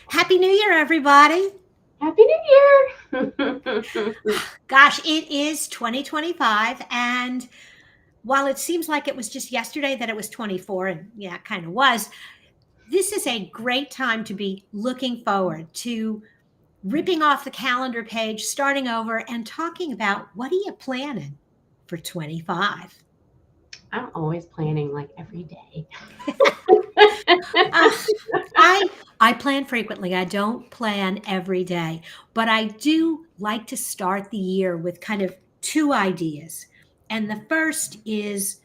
Happy New Year, everybody. Happy New Year! Gosh, it is 2025. And while it seems like it was just yesterday that it was 24, and yeah, it kind of was, this is a great time to be looking forward to ripping off the calendar page, starting over, and talking about what are you planning for 25? I'm always planning like every day. Uh, I I plan frequently. I don't plan every day, but I do like to start the year with kind of two ideas. And the first is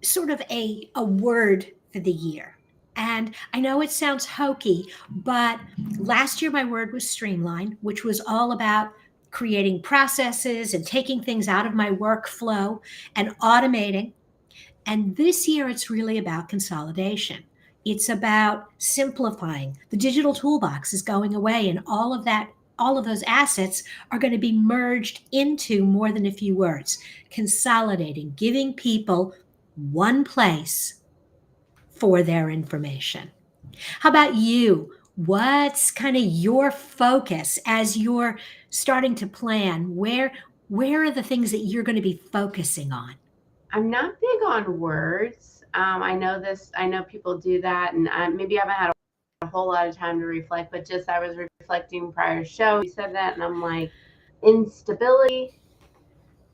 sort of a word for the year. And I know it sounds hokey, but last year my word was streamline, which was all about creating processes and taking things out of my workflow and automating. And this year, it's really about consolidation. It's about simplifying. The digital toolbox is going away, and all of those assets are going to be merged into more than a few words, consolidating, giving people one place for their information. How about you? What's kind of your focus as you're starting to plan? Where are the things that you're going to be focusing on? I'm not big on words. I know this. I know people do that, and maybe I haven't had a whole lot of time to reflect. But just I was reflecting prior show. You said that, and I'm like, instability,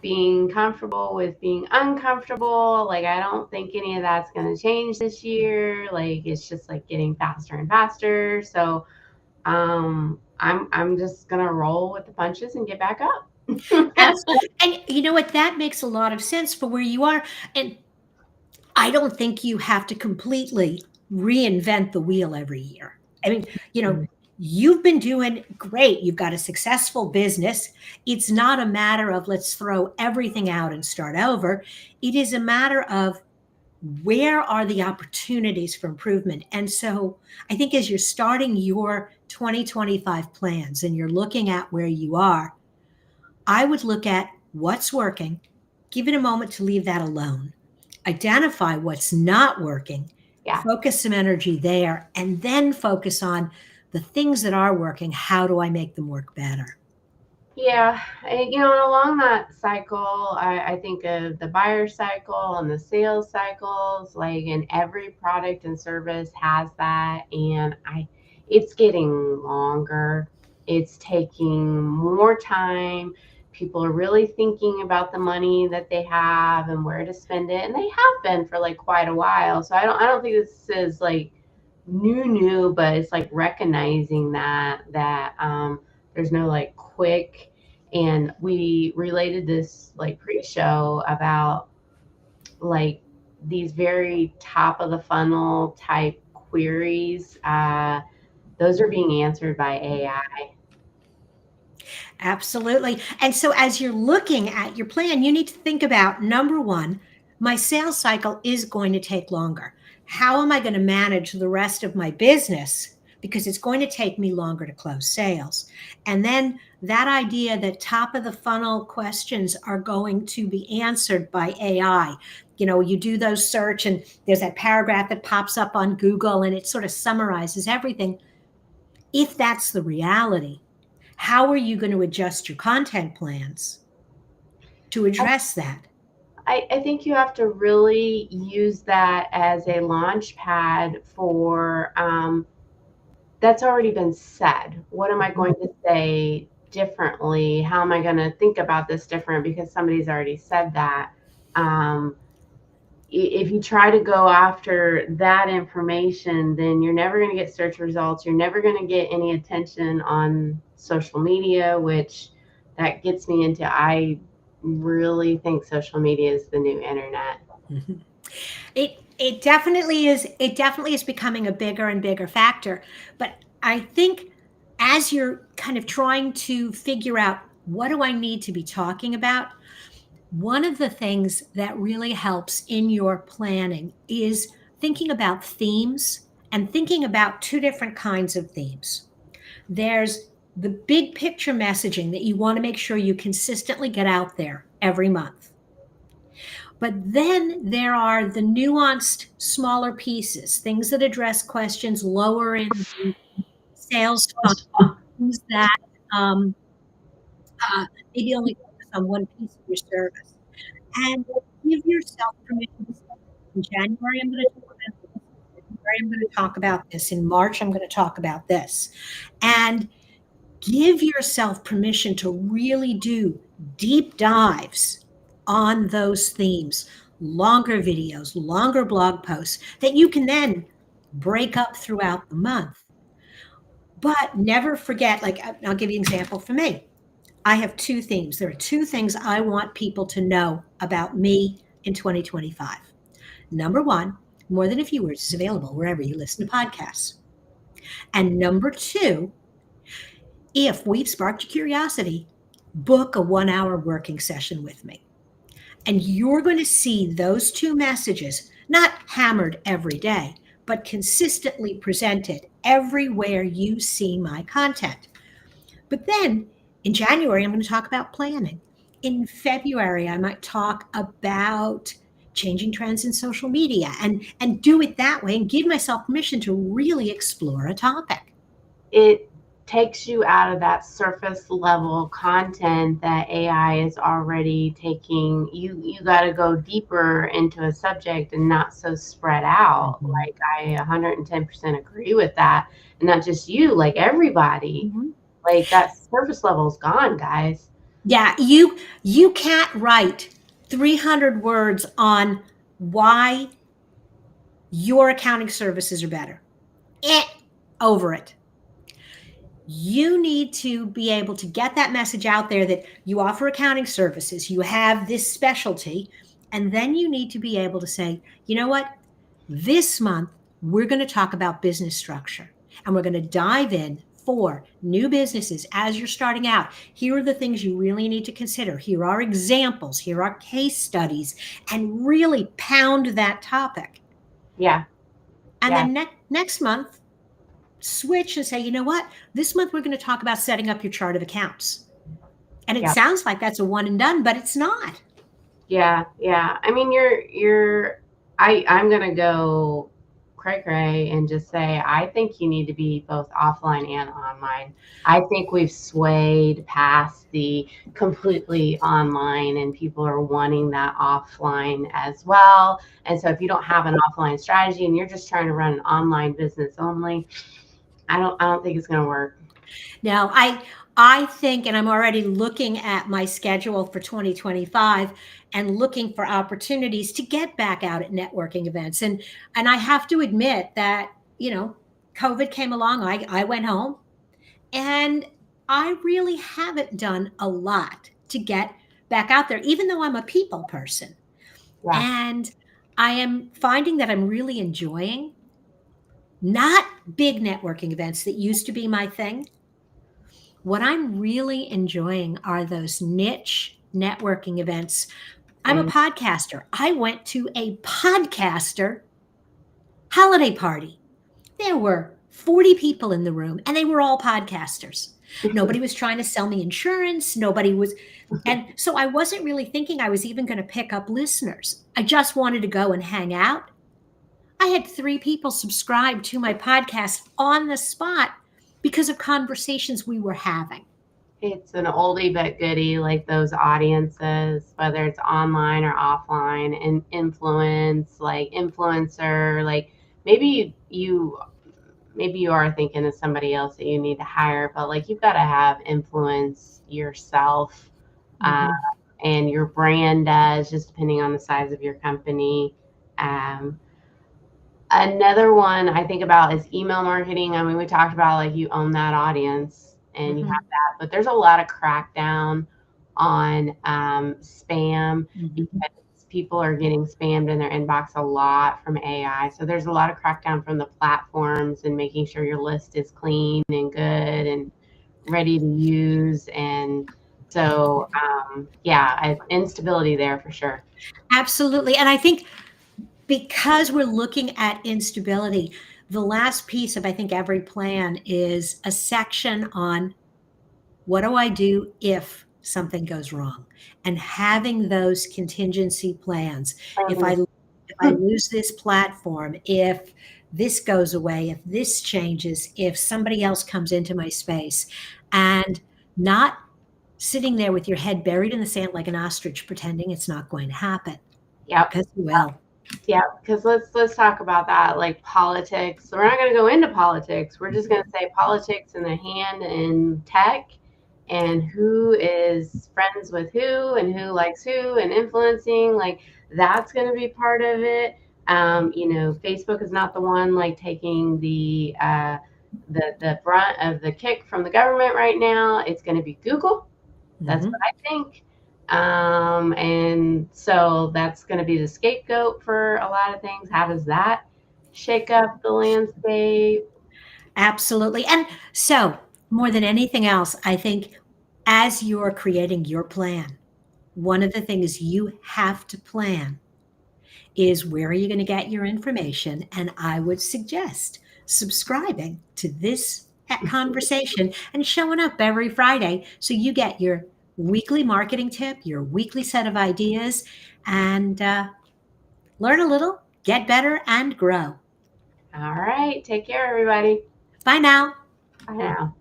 being comfortable with being uncomfortable. Like I don't think any of that's going to change this year. Like it's just like getting faster and faster. So I'm just gonna roll with the punches and get back up. And you know what? That makes a lot of sense for where you are. And I don't think you have to completely reinvent the wheel every year. I mean, you know, you've been doing great. You've got a successful business. It's not a matter of let's throw everything out and start over. It is a matter of where are the opportunities for improvement. And so I think as you're starting your 2025 plans and you're looking at where you are, I would look at what's working, give it a moment to leave that alone, identify what's not working, Yeah. focus some energy there, and then focus on the things that are working. How do I make them work better? Yeah, and along that cycle, I think of the buyer cycle and the sales cycles, like, and every product and service has that, and it's getting longer. It's taking more time. People are really thinking about the money that they have and where to spend it, and they have been for like quite a while. So I don't think this is like new, but it's like recognizing that there's no like quick. And we related this like pre-show about like these very top of the funnel type queries. Those are being answered by AI. Absolutely. And so as you're looking at your plan, you need to think about number one, my sales cycle is going to take longer. How am I going to manage the rest of my business? Because it's going to take me longer to close sales. And then that idea that top of the funnel questions are going to be answered by AI. You know, you do those search and there's that paragraph that pops up on Google and it sort of summarizes everything. If that's the reality, how are you going to adjust your content plans to address that? I think you have to really use that as a launch pad for that's already been said. What am I going to say differently? How am I going to think about this different because somebody's already said that? Um, if you try to go after that information, then you're never going to get search results. You're never going to get any attention on social media, which that gets me into I really think social media is the new internet. Mhm. It definitely is becoming a bigger and bigger factor. But I think as you're kind of trying to figure out what do I need to be talking about, one of the things that really helps in your planning is thinking about themes and thinking about two different kinds of themes. There's the big picture messaging that you want to make sure you consistently get out there every month. But then there are the nuanced, smaller pieces, things that address questions lower in sales funnel. Use that. Um, Maybe only focus on one piece of your service, and give yourself permission to say, in January, I'm going to talk about this. In February, I'm going to talk about this. In March, I'm going to talk about this. And give yourself permission to really do deep dives on those themes, longer videos, longer blog posts that you can then break up throughout the month. But never forget, like, I'll give you an example for me. I have two themes. There are two things I want people to know about me in 2025. Number one, More Than a Few Words is available wherever you listen to podcasts. And number two, if we've sparked your curiosity, book a 1 hour working session with me. And you're going to see those two messages, not hammered every day, but consistently presented everywhere you see my content. But then in January, I'm going to talk about planning. In February, I might talk about changing trends in social media and do it that way and give myself permission to really explore a topic. It takes you out of that surface level content that AI is already taking. You got to go deeper into a subject and not so spread out. Mhm. Like, I 110% agree with that. And not just you, like everybody. Mhm. Like, that surface level is gone, guys. Yeah, you can't write 300 words on why your accounting services are better. Over it. You need to be able to get that message out there that you offer accounting services, you have this specialty, and then you need to be able to say, you know what? This month, we're going to talk about business structure, and we're going to dive in for new businesses as you're starting out. Here are the things you really need to consider. Here are examples. Here are case studies, and really pound that topic. Yeah. And Yeah. then next month, switch and say, you know what? This month, we're going to talk about setting up your chart of accounts. And it Yeah. sounds like that's a one and done, but it's not. Yeah. Yeah. I mean, I'm going to go cray and just say, I think you need to be both offline and online. I think we've swayed past the completely online, and people are wanting that offline as well. And so if you don't have an offline strategy and you're just trying to run an online business only, I don't think it's going to work. Now, I think, and I'm already looking at my schedule for 2025 and looking for opportunities to get back out at networking events. And I have to admit that, COVID came along. I went home, and I really haven't done a lot to get back out there, even though I'm a people person. Yeah. And I am finding that I'm really enjoying not big networking events that used to be my thing. What I'm really enjoying are those niche networking events. I'm a Same. podcaster. I went to a podcaster holiday party. There were 40 people in the room, and they were all podcasters. Nobody was trying to sell me insurance. Nobody was. And so I wasn't really thinking I was even going to pick up listeners. I just wanted to go and hang out. I had 3 people subscribe to my podcast on the spot because of conversations we were having. It's an oldie but goodie, like those audiences, whether it's online or offline, and influence, like influencer, like maybe you are thinking of somebody else that you need to hire, but like you've got to have influence yourself, uh, Mhm. and your brand does, just depending on the size of your company. Um, Another one I think about is email marketing. I mean, we talked about like you own that audience and you have Mhm. that, but there's a lot of crackdown on spam, Mhm. because people are getting spammed in their inbox a lot from AI. So there's a lot of crackdown from the platforms and making sure your list is clean and good and ready to use. And so, yeah, instability there for sure. Absolutely. And I think because we're looking at instability, the last piece of, I think, every plan is a section on what do I do if something goes wrong, and having those contingency plans. If I Um, if I lose this platform, if this goes away, if this changes, if somebody else comes into my space, and not sitting there with your head buried in the sand like an ostrich pretending it's not going to happen, Yep. because you will. Yeah, because let's talk about that, like politics. So we're not going to go into politics. We're just going to say politics in the hand in tech, and who is friends with who, and who likes who, and influencing. Like that's going to be part of it. Facebook is not the one like taking the brunt of the kick from the government right now. It's going to be Google. That's Mhm. what I think. And so that's going to be the scapegoat for a lot of things. How does that shake up the landscape? Absolutely. And so, more than anything else, I think as you're creating your plan, one of the things you have to plan is where are you going to get your information? And I would suggest subscribing to this conversation and showing up every Friday so you get your weekly marketing tip, your weekly set of ideas, and learn a little, get better, and grow. All right. Take care, everybody. Bye now. Bye now.